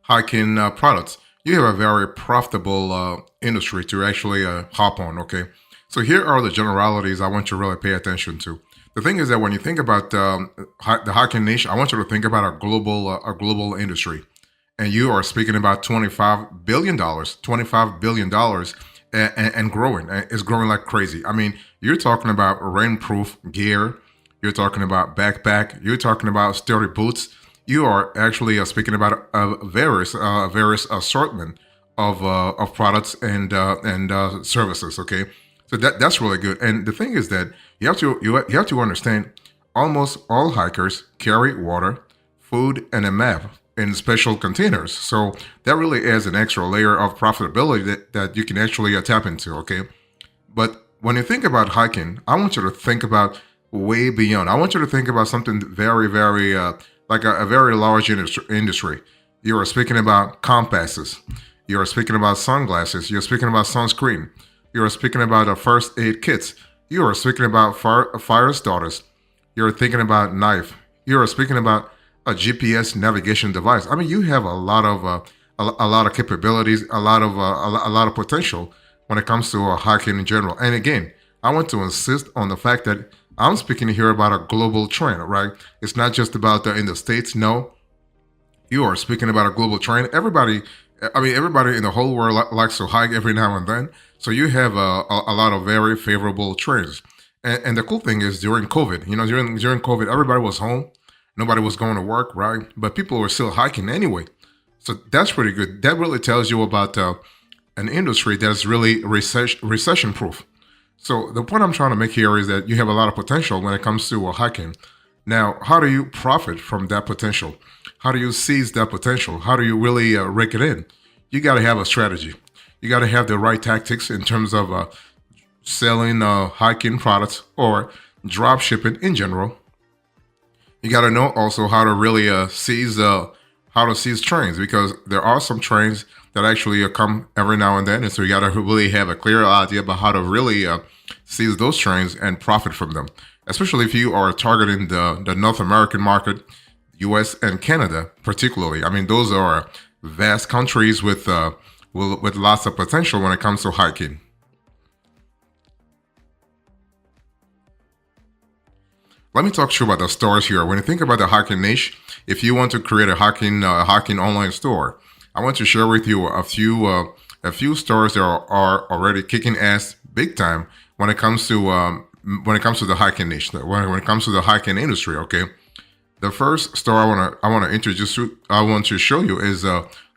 hiking products, you have a very profitable industry to actually hop on. Okay, so here are the generalities I want you to really pay attention to. The thing is that when you think about the hiking niche, I want you to think about a global industry, and you are speaking about $25 billion, $25 billion, and growing. It's growing like crazy. I mean, you're talking about rainproof gear, you're talking about backpack, you're talking about sturdy boots. You are actually speaking about a various assortment of products and services. Okay, so that's really good. And the thing is that you have to understand almost all hikers carry water, food, and a map in special containers. So that really adds an extra layer of profitability that you can actually tap into. Okay, but when you think about hiking, I want you to think about way beyond. I want you to think about something very, like a very large industry. You are speaking about compasses. You are speaking about sunglasses. You're speaking about sunscreen. You are speaking about first aid kits. You are speaking about fire starters. You're thinking about knife. You are speaking about a GPS navigation device. I mean, you have a lot of capabilities, a lot of potential when it comes to hiking in general. And again, I want to insist on the fact that I'm speaking here about a global trend, right? It's not just about in the States. No, you are speaking about a global trend. Everybody in the whole world likes to hike every now and then. So you have a lot of very favorable trends. And the cool thing is during COVID, during COVID, everybody was home. Nobody was going to work, right? But people were still hiking anyway. So that's pretty good. That really tells you about an industry that's really recession proof. So the point I'm trying to make here is that you have a lot of potential when it comes to hiking. Now, how do you profit from that potential? How do you seize that potential? How do you really rake it in? You got to have a strategy. You got to have the right tactics in terms of selling hiking products or drop shipping in general. You got to know also how to really seize trains, because there are some trains that actually come every now and then, and so you got to really have a clear idea about how to really seize those trains and profit from them. Especially if you are targeting the North American market, U.S. and Canada, particularly. I mean, those are vast countries with lots of potential when it comes to hiking. Let me talk to you about the stores here. When you think about the hiking niche, if you want to create a hiking online store, I want to share with you a few stores that are already kicking ass big time when it comes to the hiking niche, when it comes to the hiking industry. Okay, the first store I want to introduce you, I want to show you is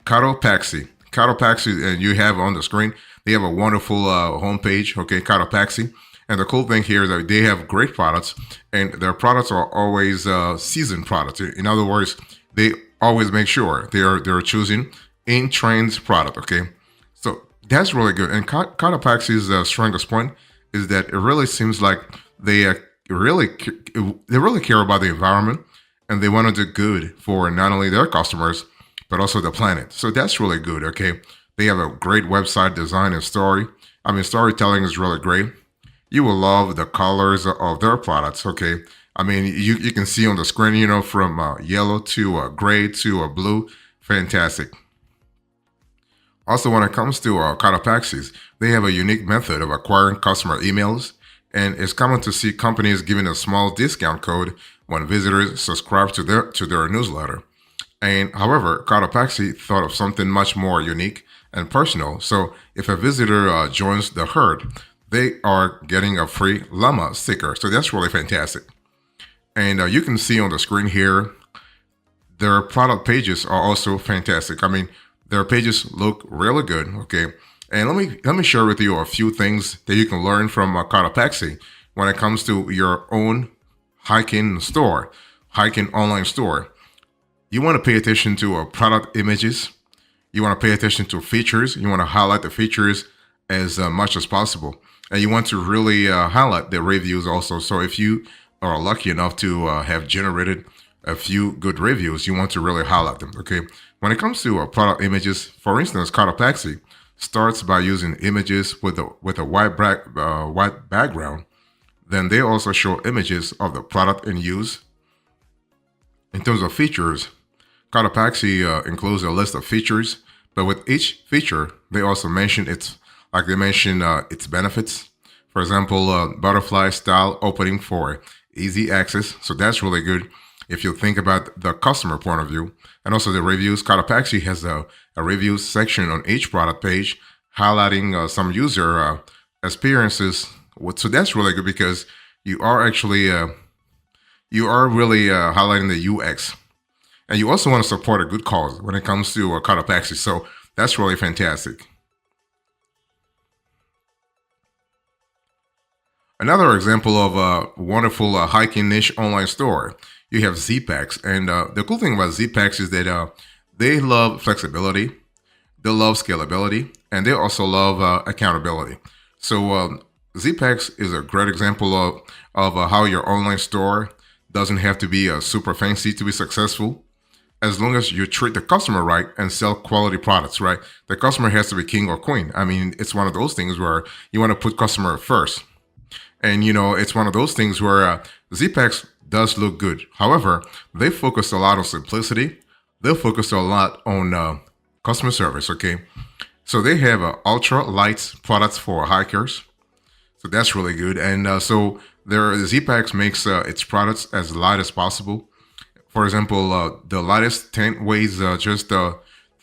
Cotopaxi. Cotopaxi, and you have on the screen. They have a wonderful homepage. Okay, Cotopaxi. And the cool thing here is that they have great products, and their products are always seasoned products. In other words, they always make sure they're choosing in trends product. Okay, so that's really good. And Cotopaxi's strongest point is that it really seems like they they really care about the environment, and they want to do good for not only their customers but also the planet. So that's really good. Okay, they have a great website design and storytelling is really great. You will love the colors of their products. Okay, I mean, you can see on the screen, from yellow to gray to blue. Fantastic. Also, when it comes to Cotopaxis, they have a unique method of acquiring customer emails, and it's common to see companies giving a small discount code when visitors subscribe to their newsletter. And however, Cotopaxi thought of something much more unique and personal. So if a visitor joins the herd, they are getting a free llama sticker. So that's really fantastic. And you can see on the screen here, their product pages are also fantastic. I mean, their pages look really good. Okay, and let me share with you a few things that you can learn from Cotopaxi when it comes to your own hiking online store. You want to pay attention to product images. You want to pay attention to features. You want to highlight the features as much as possible. And you want to really highlight the reviews also. So if you are lucky enough to have generated a few good reviews, you want to really highlight them. Okay. When it comes to product images, for instance, Cotopaxi starts by using images with a white background. Then they also show images of the product in use. In terms of features, Cotopaxi includes a list of features, but with each feature, they also mention its benefits. For example, butterfly style opening for easy access. So that's really good if you think about the customer point of view. And also the reviews. Cotopaxi has a reviews section on each product page, highlighting some user experiences. So that's really good because you are actually highlighting the UX. And you also want to support a good cause when it comes to Cotopaxi. So that's really fantastic. Another example of a wonderful hiking niche online store, you have Z-Packs. And the cool thing about Z-Packs is that they love flexibility, they love scalability, and they also love accountability. So Z-Packs is a great example of how your online store doesn't have to be super fancy to be successful. As long as you treat the customer right and sell quality products, right? The customer has to be king or queen. I mean, it's one of those things where you want to put customer first. And, it's one of those things where Z-Packs does look good. However, they focus a lot on simplicity. They focus a lot on customer service, okay? So they have ultra light products for hikers. So that's really good. And so their Z-Packs makes its products as light as possible. For example, the lightest tent weighs just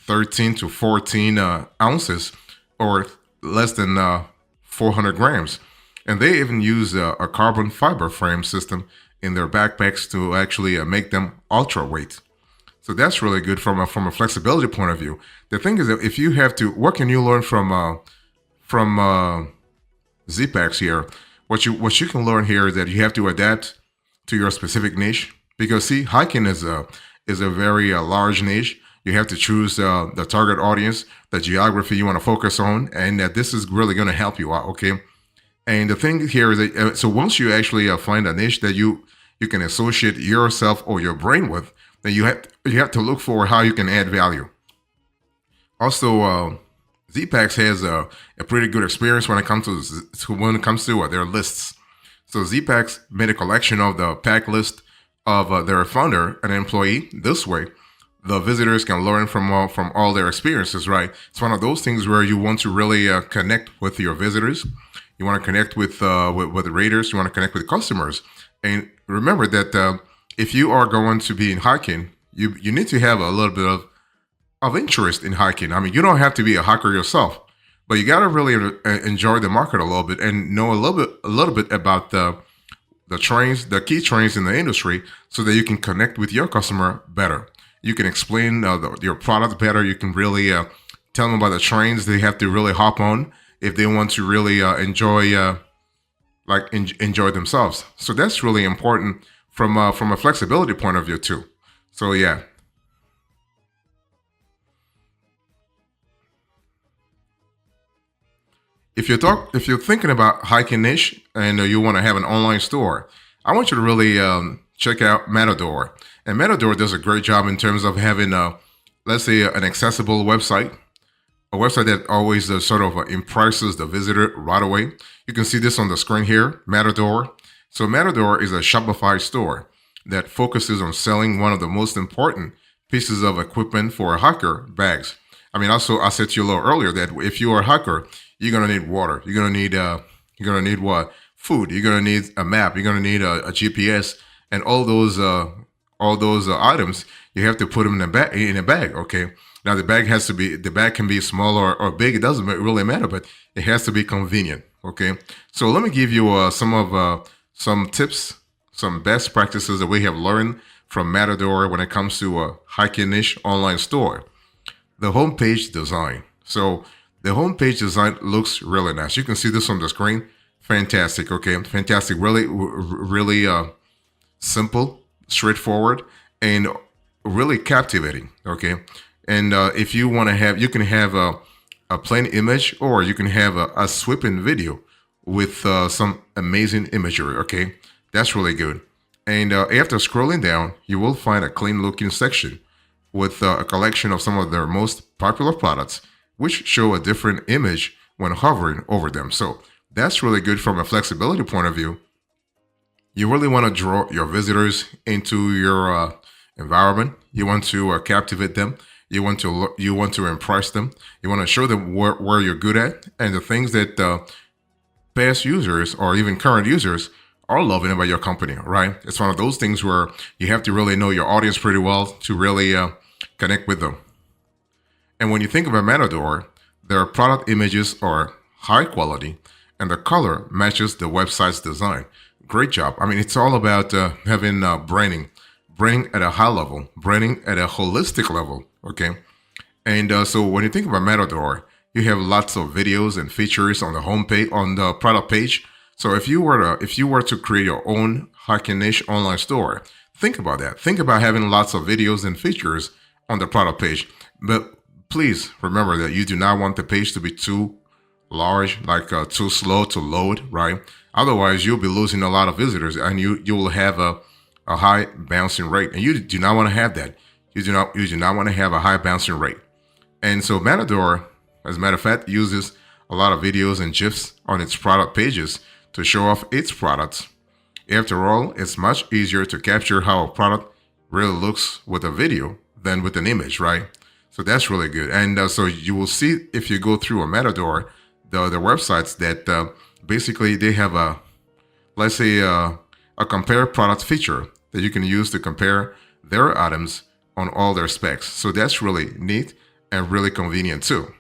13 to 14 ounces or less than 400 grams. And they even use a carbon fiber frame system in their backpacks to actually make them ultra weight. So that's really good from a flexibility point of view. The thing is that if you have to, what can you learn from Z-Packs here? What you can learn here is that you have to adapt to your specific niche. Because see, hiking is a very large niche. You have to choose the target audience, the geography you want to focus on, and that this is really going to help you out. Okay, and the thing here is that so once you actually find a niche that you can associate yourself or your brain with, then you have to look for how you can add value. Also, Z-Packs has a pretty good experience when it comes to their lists. So Z-Packs made a collection of the pack list of their founder and employee. This way, the visitors can learn from all their experiences, right? It's one of those things where you want to really connect with your visitors. You want to connect with the raiders. You want to connect with customers. And remember that if you are going to be in hiking, you need to have a little bit of interest in hiking. I mean, you don't have to be a hiker yourself, but you got to really enjoy the market a little bit and know a little bit about the key trains in the industry, so that you can connect with your customer better. You can explain your product better. You can really tell them about the trains they have to really hop on if they want to really enjoy themselves. So that's really important from a flexibility point of view too. So yeah. If you're thinking about hiking niche and you want to have an online store, I want you to really check out Matador. And Matador does a great job in terms of having let's say an accessible website, a website that always sort of impresses the visitor right away. You can see this on the screen here, Matador. So Matador is a Shopify store that focuses on selling one of the most important pieces of equipment for a hiker: bags. I mean, also I said to you a little earlier that if you are a hiker, you're gonna need water. You're gonna need what? Food. You're gonna need a map. You're gonna need a GPS, and all those items. You have to put them in a bag. Okay. Now the bag can be small or big. It doesn't really matter, but it has to be convenient. Okay. So let me give you some tips, some best practices that we have learned from Matador when it comes to a hiking niche online store. The homepage design. So the homepage design looks really nice. You can see this on the screen. Fantastic. Okay, fantastic. Really simple, straightforward, and really captivating. Okay, and if you want to have, you can have a plain image, or you can have a sweeping video with some amazing imagery. Okay, that's really good. And after scrolling down, you will find a clean looking section with a collection of some of their most popular products, which show a different image when hovering over them. So that's really good from a flexibility point of view. You really want to draw your visitors into environment. You want to captivate them. You want to impress them. You want to show them where you're good at and the things that past users or even current users are loving about your company, right? It's one of those things where you have to really know your audience pretty well to really connect with them. And when you think of a Matador, their product images are high quality and the color matches the website's design. Great job. I mean, it's all about having branding at a high level, branding at a holistic level, okay? And so when you think about Matador, you have lots of videos and features on the homepage, on the product page. So if you were to create your own hiking niche online store, think about that. Think about having lots of videos and features on the product page. But please remember that you do not want the page to be too large, like too slow to load, right? Otherwise, you'll be losing a lot of visitors, and you will have a high bouncing rate, and you do not want to have that. You do not want to have a high bouncing rate. And so Matador, as a matter of fact, uses a lot of videos and GIFs on its product pages to show off its products. After all, it's much easier to capture how a product really looks with a video than with an image, right? So that's really good. And so you will see if you go through a Matador, the websites that basically they have let's say a compare product feature that you can use to compare their items on all their specs. So that's really neat and really convenient too.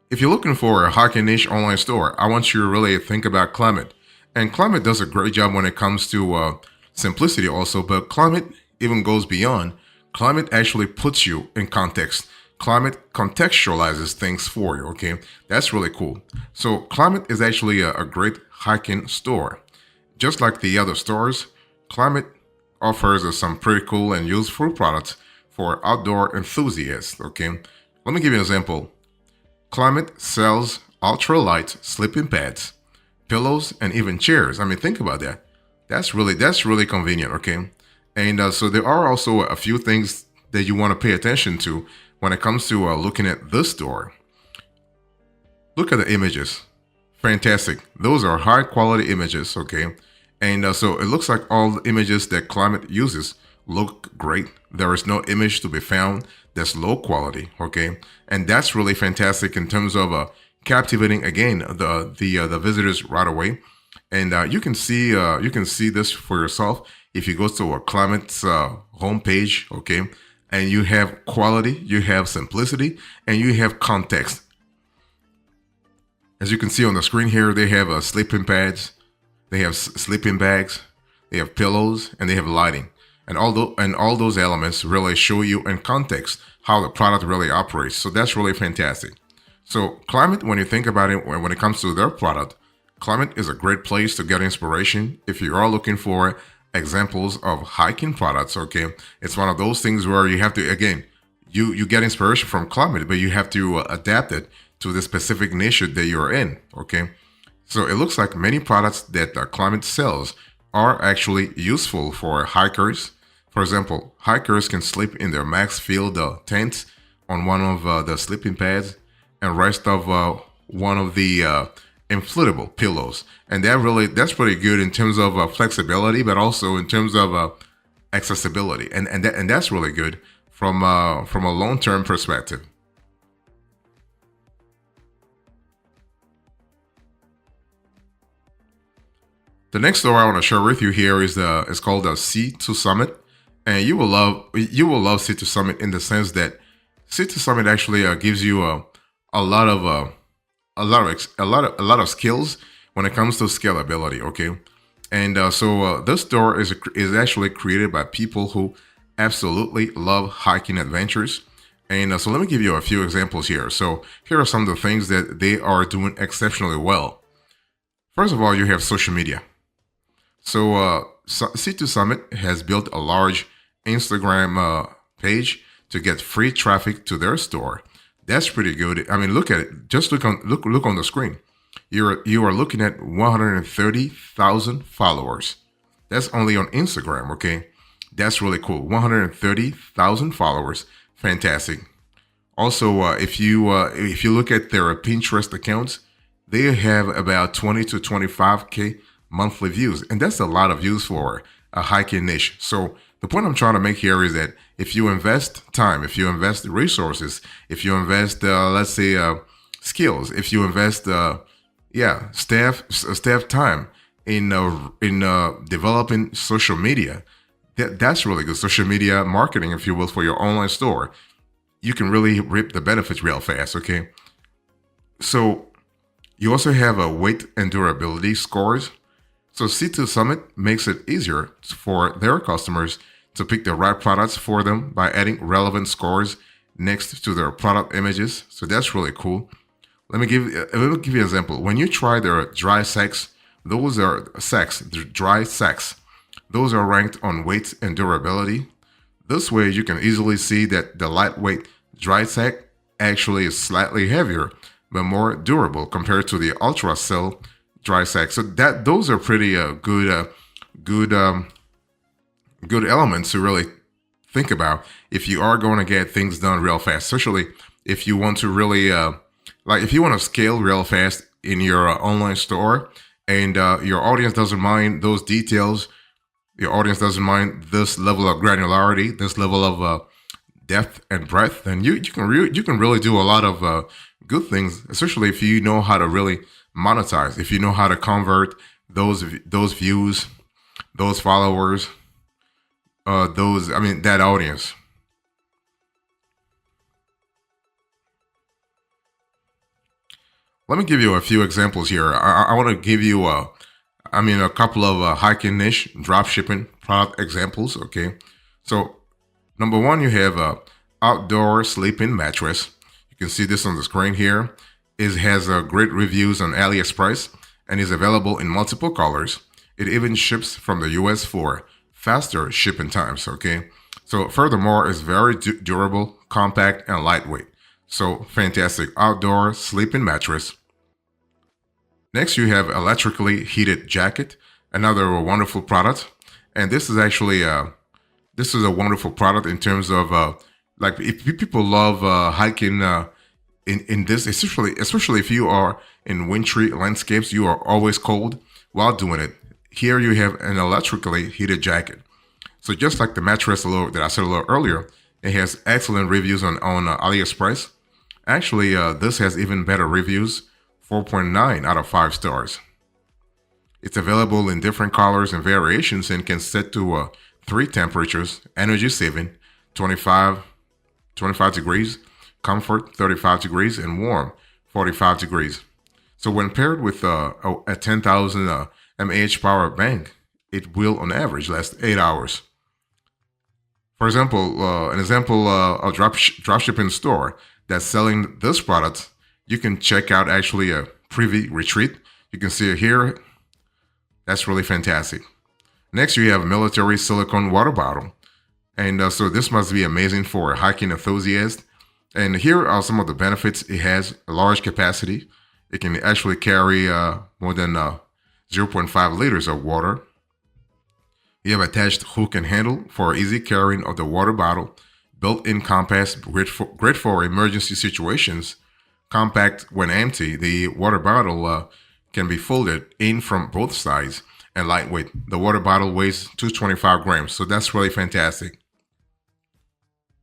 If you're looking for a hiking niche online store, I want you to really think about Climate. And Climate does a great job when it comes to simplicity also, but Climate even goes beyond. Climate actually puts you in context. Climate contextualizes things for you, okay? That's really cool. So Climate is actually a great hiking store. Just like the other stores, Climate offers some pretty cool and useful products for outdoor enthusiasts, okay? Let me give you an example. Climate sells ultralight sleeping pads, pillows, and even chairs. I mean, think about that. That's really convenient, okay? And so there are also a few things that you want to pay attention to when it comes to looking at this store. Look at the images. Fantastic. Those are high quality images, okay? And so it looks like all the images that Climate uses look great. There is no image to be found that's low quality, okay? And that's really fantastic in terms of captivating again the visitors right away. And you can see this for yourself if you go to a Climate's homepage, okay? And you have quality, you have simplicity, and you have context. As you can see on the screen here, they have sleeping pads, they have sleeping bags, they have pillows, and they have lighting. And all those elements really show you in context how the product really operates. So that's really fantastic. So Climate, when you think about it, when it comes to their product, Climate is a great place to get inspiration if you are looking for examples of hiking products, okay? It's one of those things where you have to, again, you get inspiration from Climate, but you have to adapt it to the specific niche that you're in, okay? So it looks like many products that Climate sells are actually useful for hikers. For example, hikers can sleep in their max field tents on one of the sleeping pads and rest of one of the inflatable pillows. And that's pretty good in terms of flexibility, but also in terms of accessibility. And that's really good from a long-term perspective. The next store I want to share with you here is called the C2 Summit, and you will love C2 Summit in the sense that C2 Summit actually gives you a lot of skills when it comes to scalability. Okay, and so this store is actually created by people who absolutely love hiking adventures. And so let me give you a few examples here. So here are some of the things that they are doing exceptionally well. First of all, you have social media. So C2 Summit has built a large Instagram page to get free traffic to their store. That's pretty good. I mean, look at it. Just look on the screen. You are looking at 130,000 followers. That's only on Instagram. Okay, that's really cool. 130,000 followers. Fantastic. Also, if you look at their Pinterest accounts, they have about 20 to 25K monthly views, and that's a lot of views for a hiking niche. So the point I'm trying to make here is that if you invest time, if you invest resources, if you invest, let's say, skills, if you invest, staff time in developing social media, that's really good. Social media marketing, if you will, for your online store, you can really reap the benefits real fast. Okay, so you also have a weight and durability scores. So C2 Summit makes it easier for their customers to pick the right products for them by adding relevant scores next to their product images. So that's really cool. Let me give you an example. When you try their dry sacks, the dry sacks. Those are ranked on weight and durability. This way, you can easily see that the lightweight dry sack actually is slightly heavier but more durable compared to the ultra cell dry sack. So those are pretty good good elements to really think about if you are going to get things done real fast, especially if you want to really if you want to scale real fast in your online store, and your audience doesn't mind those details. Your audience doesn't mind this level of granularity, this level of depth and breadth, then you can really do a lot of good things, especially if you know how to really monetize, if you know how to convert those views, those followers, that audience. Let me give you a few examples here. I want to give you a couple of hiking niche drop shipping product examples. Okay, so number one, you have a outdoor sleeping mattress. You can see this on the screen here. It has great reviews on AliExpress and is available in multiple colors. It even ships from the US for faster shipping times. Okay, so furthermore, it's very durable, compact, and lightweight. So fantastic outdoor sleeping mattress. Next, you have electrically heated jacket, another wonderful product. And this is actually this is a wonderful product in terms of if people love hiking in this, especially if you are in wintry landscapes, you are always cold while doing it. Here you have an electrically heated jacket. So just like the mattress that I said a little earlier, it has excellent reviews on AliExpress. Actually, this has even better reviews, 4.9 out of 5 stars. It's available in different colors and variations and can set to 3 temperatures: energy saving, 25 degrees, comfort, 35 degrees, and warm, 45 degrees. So when paired with a 10,000 mAh power bank, it will on average last 8 hours. For example, a drop shipping store that's selling this product, you can check out actually a preview retreat. You can see it here. That's really fantastic. Next, you have a military silicone water bottle. And so this must be amazing for a hiking enthusiast. And here are some of the benefits. It has a large capacity. It can actually carry more than 0.5 liters of water. You have attached hook and handle for easy carrying of the water bottle. Built-in compass, great for emergency situations. Compact when empty, the water bottle can be folded in from both sides, and lightweight. The water bottle weighs 225 grams, so that's really fantastic.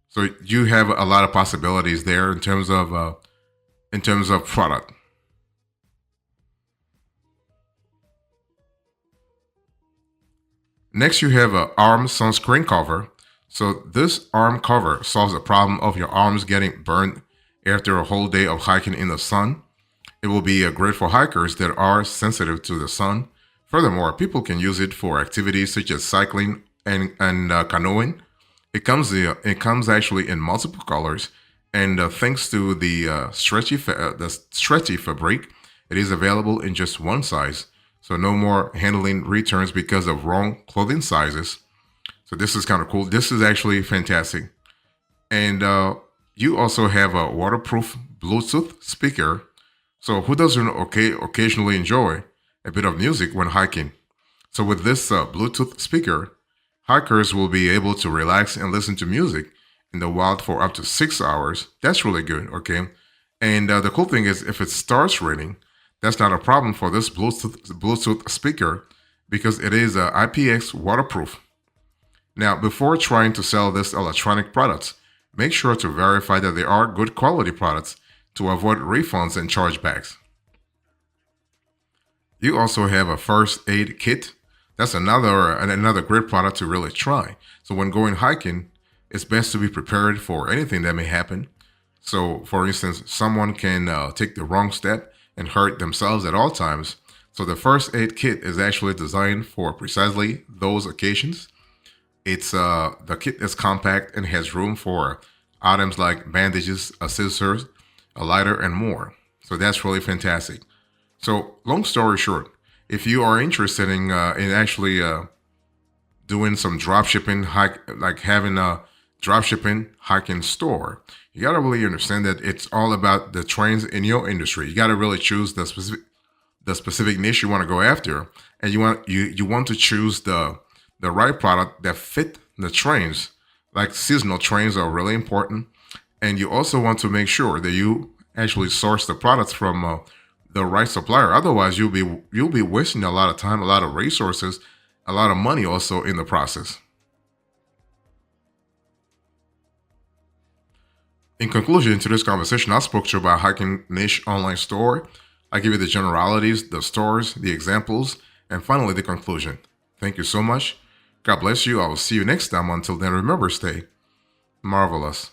So you have a lot of possibilities there in terms of product. Next, you have an arm sunscreen cover. So this arm cover solves the problem of your arms getting burned after a whole day of hiking in the sun. It will be great for hikers that are sensitive to the sun. Furthermore, people can use it for activities such as cycling and canoeing. It comes actually in multiple colors, and thanks to the stretchy fabric, it is available in just one size. So no more handling returns because of wrong clothing sizes. So this is kind of cool. This is actually fantastic. And you also have a waterproof Bluetooth speaker. So who doesn't occasionally enjoy a bit of music when hiking? So with this Bluetooth speaker, hikers will be able to relax and listen to music in the wild for up to 6 hours. That's really good, okay? And the cool thing is if it starts raining, That's not a problem for this Bluetooth speaker because it is IPX waterproof. Now, before trying to sell this electronic products, make sure to verify that they are good quality products to avoid refunds and chargebacks. You also have a first aid kit. That's another great product to really try. So when going hiking, it's best to be prepared for anything that may happen. So, for instance, someone can take the wrong step and hurt themselves at all times. So the first aid kit is actually designed for precisely those occasions. It's the kit is compact and has room for items like bandages, a scissors, a lighter, and more. So that's really fantastic. So long story short, if you are interested in actually doing some drop shipping, like having a drop shipping hiking store, you gotta really understand that it's all about the trends in your industry. You gotta really choose the specific niche you want to go after, and you want to choose the right product that fit the trends. Like seasonal trends are really important, and you also want to make sure that you actually source the products from the right supplier. Otherwise, you'll be wasting a lot of time, a lot of resources, a lot of money also in the process. In conclusion to this conversation, I spoke to you about hiking niche online store. I give you the generalities, the stores, the examples, and finally the conclusion. Thank you so much. God bless you. I will see you next time. Until then, remember, stay marvelous.